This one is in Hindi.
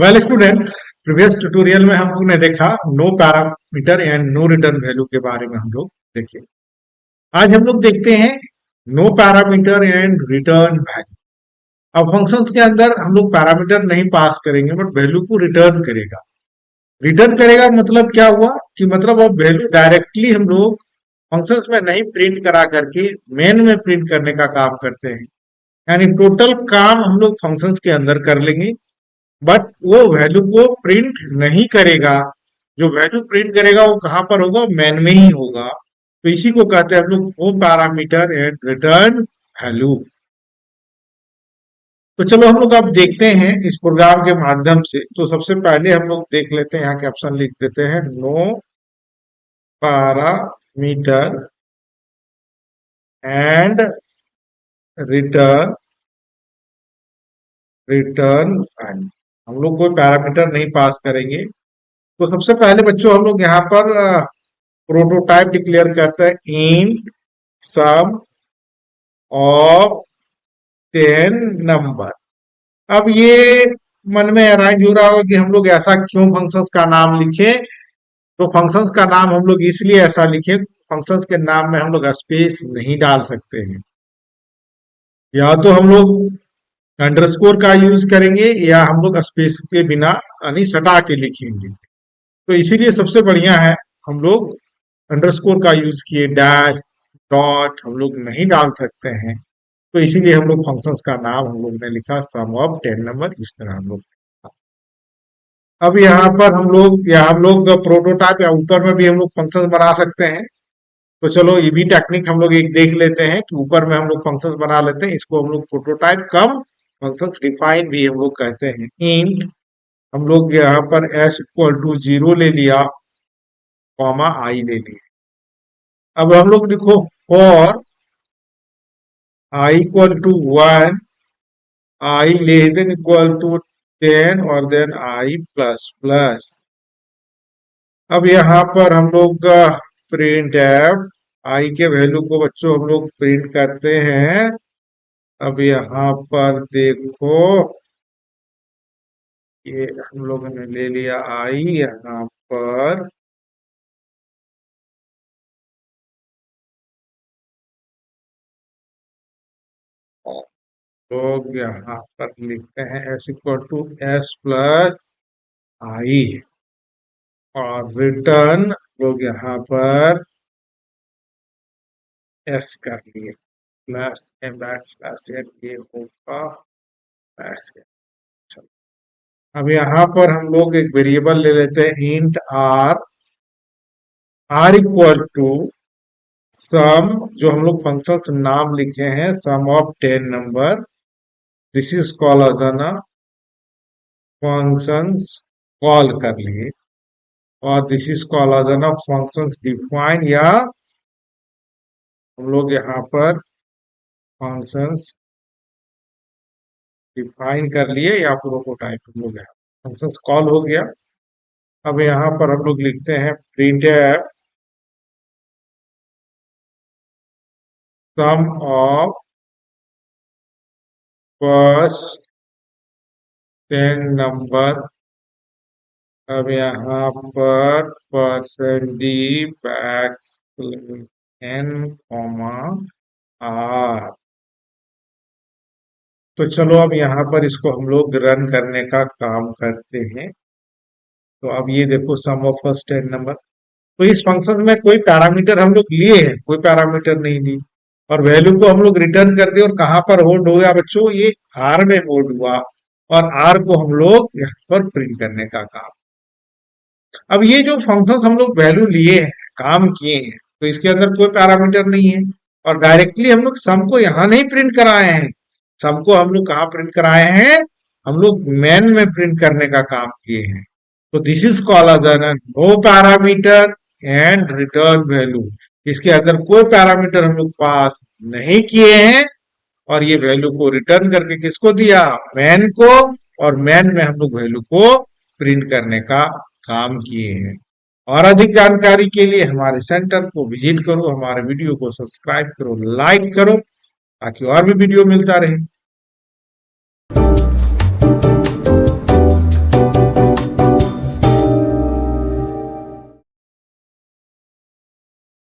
वेल स्टूडेंट, प्रीवियस ट्यूटोरियल में हम लोग ने देखा no parameter and no return value के बारे में हम लोग देखे। आज हम लोग देखते हैं no parameter and return value. अब फंक्शंस के अंदर हम लोग पैरामीटर नहीं पास करेंगे बट वैल्यू को रिटर्न करेगा। रिटर्न करेगा मतलब क्या हुआ कि मतलब अब वैल्यू डायरेक्टली हम लोग फंक्शंस में नहीं प्रिंट करा करके मेन में प्रिंट करने का काम करते हैं। यानी टोटल काम हम लोग फंक्शंस के अंदर कर लेंगे बट वो वैल्यू को प्रिंट नहीं करेगा। जो वैल्यू प्रिंट करेगा वो कहां पर होगा? मेन में ही होगा। तो इसी को कहते हैं हम लोग वो पैरामीटर एंड रिटर्न वैल्यू। तो चलो हम लोग अब देखते हैं इस प्रोग्राम के माध्यम से। तो सबसे पहले हम लोग देख लेते हैं, यहाँ के ऑप्शन लिख देते हैं no parameter and return value. हम लोग कोई पैरामीटर नहीं पास करेंगे। तो सबसे पहले बच्चों हम लोग यहाँ पर प्रोटोटाइप डिक्लेयर करते हैं इंट सम ऑफ 10 नंबर। अब ये मन में अराइज हो रहा होगा कि हम लोग ऐसा क्यों फंक्शंस का नाम लिखे। तो फंक्शंस का नाम हम लोग इसलिए ऐसा लिखे, फंक्शंस के नाम में हम लोग स्पेस नहीं डाल सकते हैं। या तो हम लोग अंडरस्कोर का यूज करेंगे या हम लोग स्पेस के बिना यानी सटा के लिखेंगे। तो इसीलिए सबसे बढ़िया है हम लोग अंडरस्कोर का यूज किए, डैश डॉट हम लोग नहीं डाल सकते हैं। तो इसीलिए हम लोग फंक्शंस का नाम हम लोग ने लिखा सम ऑफ 10 नंबर। इस तरह हम लोग अब यहाँ पर हम लोग प्रोटोटाइप या ऊपर में भी हम लोग फंक्शंस बना सकते हैं। तो चलो ये भी टेक्निक हम लोग एक देख लेते हैं कि ऊपर में हम लोग फंक्शंस बना लेते हैं। इसको हम लोग प्रोटोटाइप कम फंक्शंस डिफाइन भी हम लोग कहते हैं। इंट हम लोग यहाँ पर s इक्वल टू 0 ले लिया, कॉमा आई ले लिया। अब हम लोग लिखो for i equal to 1, i less than equal to 10 और देन i प्लस प्लस। अब यहाँ पर हम लोग प्रिंट एफ i के वैल्यू को बच्चों हम लोग प्रिंट करते हैं। अब यहाँ पर देखो ये हम लोगों ने ले लिया i, यहाँ पर लोग यहाँ पर लिखते हैं s equal to s plus I और रिटर्न लोग यहाँ पर s कर लिए प्लस एम बैक स्लैश ये होगा प्लस। अब यहाँ पर हम लोग एक वेरिएबल ले लेते हैं int r equal to sum, जो हम लोग फंक्शंस नाम लिखे हैं सम ऑफ 10 नंबर। This is call as an functions call कर लिए और this is call as an functions define, या हम लोग यहाँ पर फंक्शंस डिफाइन कर लिए या प्रोटोटाइप हम लोग यहाँ फंक्शंस कॉल हो गया। अब यहाँ पर हम लोग लिखते हैं print sum of first 10 number. अब यहाँ पर %d backslash n comma r। तो चलो अब यहाँ पर इसको हम लोग रन करने का काम करते हैं। तो अब ये देखो सम ऑफ फर्स्ट 10 नंबर। तो इस फंक्शन में कोई पैरामीटर हम लोग लिए हैं, कोई पैरामीटर नहीं ली और वैल्यू को हम लोग रिटर्न कर दिए। और कहां पर होल्ड हो गया बच्चों? ये आर में होल्ड हुआ और आर को हम लोग यहाँ पर प्रिंट करने का काम। अब ये जो फंक्शंस हम लोग वैल्यू लिए हैं, काम किए हैं, तो इसके अंदर कोई पैरामीटर नहीं है और डायरेक्टली हम लोग सम को यहाँ नहीं प्रिंट कराए हैं। सम को हम लोग कहाँ प्रिंट कराए हैं? हम लोग मेन में प्रिंट करने का काम किए हैं। तो this is called as an no parameter and return value. इसके अंदर कोई पैरामीटर हम लोग पास नहीं किए हैं और ये वैल्यू को रिटर्न करके किसको दिया? मैन को। और मैन में हम लोग वैल्यू को प्रिंट करने का काम किए हैं। और अधिक जानकारी के लिए हमारे सेंटर को विजिट करो, हमारे वीडियो को सब्सक्राइब करो, लाइक करो ताकि और भी वीडियो मिलता रहे।